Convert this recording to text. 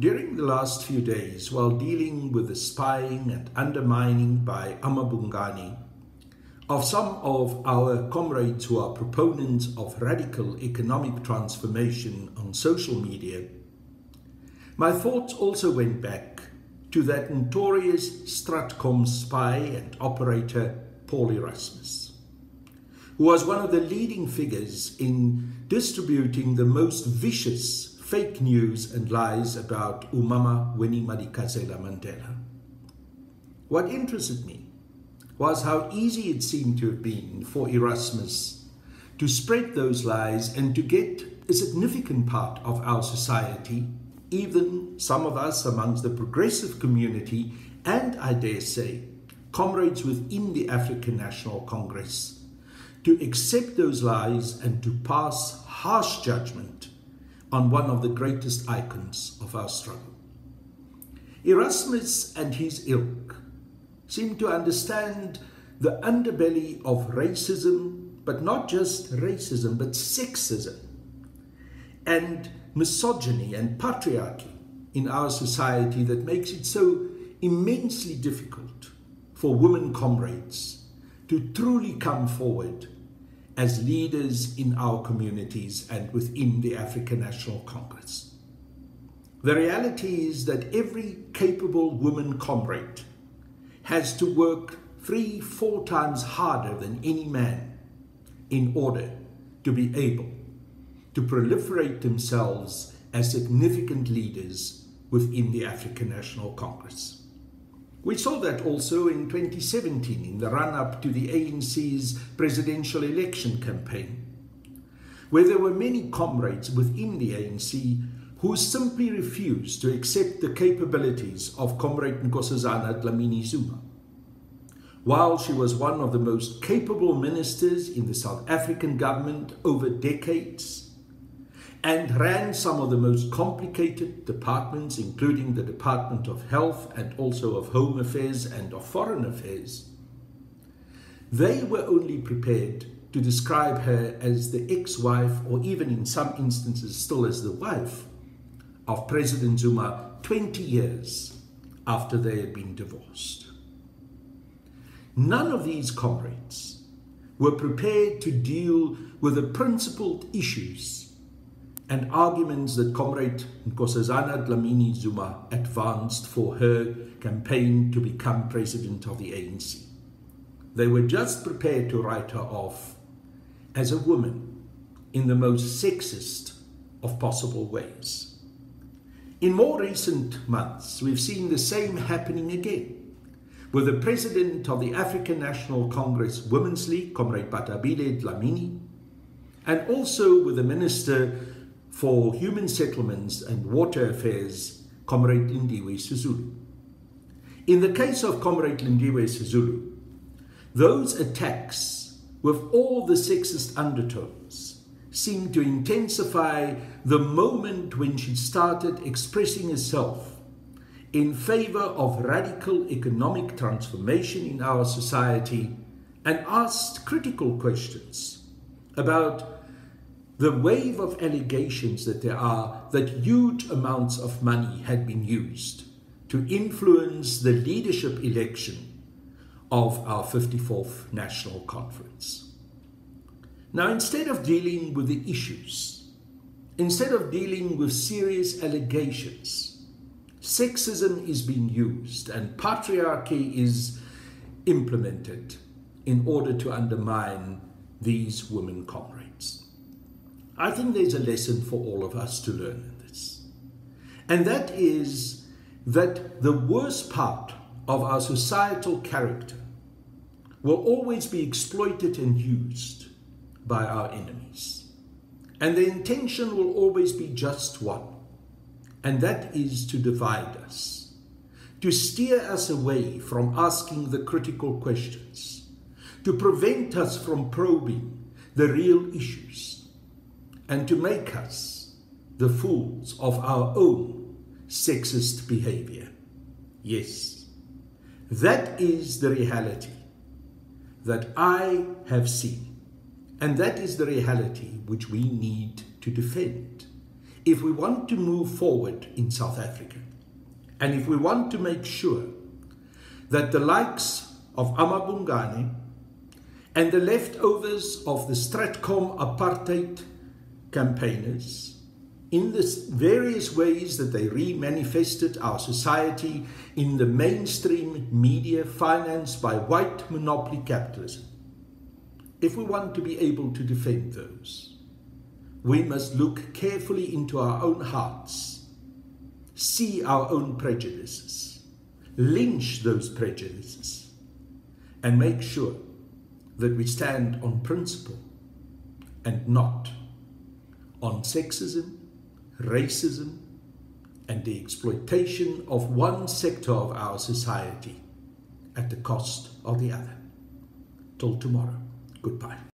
During the last few days, while dealing with the spying and undermining by Amabungani of some of our comrades who are proponents of radical economic transformation on social media, my thoughts also went back to that notorious stratcom spy and operator Paul Erasmus, who was one of the leading figures in distributing the most vicious fake news and lies about Umama Winnie Madikizela Mandela. What interested me was how easy it seemed to have been for Erasmus to spread those lies and to get a significant part of our society, even some of us amongst the progressive community, and I dare say, comrades within the African National Congress, to accept those lies and to pass harsh judgment on one of the greatest icons of our struggle. Erasmus and his ilk seem to understand the underbelly of racism, but not just racism, but sexism and misogyny and patriarchy in our society that makes it so immensely difficult for women comrades to truly come forward as leaders in our communities and within the African National Congress. The reality is that every capable woman comrade has to work 3-4 times harder than any man in order to be able to proliferate themselves as significant leaders within the African National Congress. We saw that also in 2017 in the run-up to the ANC's presidential election campaign, where there were many comrades within the ANC who simply refused to accept the capabilities of Comrade Nkosazana Dlamini Zuma. While she was one of the most capable ministers in the South African government over decades, and ran some of the most complicated departments, including the Department of Health and also of Home Affairs and of Foreign Affairs, they were only prepared to describe her as the ex-wife, or even in some instances still as the wife, of President Zuma 20 years after they had been divorced. None of these comrades were prepared to deal with the principled issues and arguments that Comrade Nkosazana Dlamini Zuma advanced for her campaign to become president of the ANC. They were just prepared to write her off as a woman in the most sexist of possible ways. In more recent months, we've seen the same happening again, with the president of the African National Congress Women's League, Comrade Batabile Dlamini, and also with the Minister for Human Settlements and Water Affairs, Comrade Lindiwe Sisulu. In the case of Comrade Lindiwe Sisulu, those attacks with all the sexist undertones seemed to intensify the moment when she started expressing herself in favor of radical economic transformation in our society and asked critical questions about the wave of allegations that there are that huge amounts of money had been used to influence the leadership election of our 54th National Conference. Now, instead of dealing with the issues, instead of dealing with serious allegations, sexism is being used and patriarchy is implemented in order to undermine these women comrades. I think there's a lesson for all of us to learn in this. And that is that the worst part of our societal character will always be exploited and used by our enemies. And the intention will always be just one, and that is to divide us, to steer us away from asking the critical questions, to prevent us from probing the real issues, and to make us the fools of our own sexist behavior. Yes, that is the reality that I have seen, and that is the reality which we need to defend if we want to move forward in South Africa, and if we want to make sure that the likes of Amabungane and the leftovers of the stratcom apartheid campaigners, in the various ways that they remanifested our society in the mainstream media financed by white monopoly capitalism, if we want to be able to defend those, we must look carefully into our own hearts, see our own prejudices, lynch those prejudices, and make sure that we stand on principle and not on sexism, racism, and the exploitation of one sector of our society at the cost of the other. Till tomorrow, goodbye.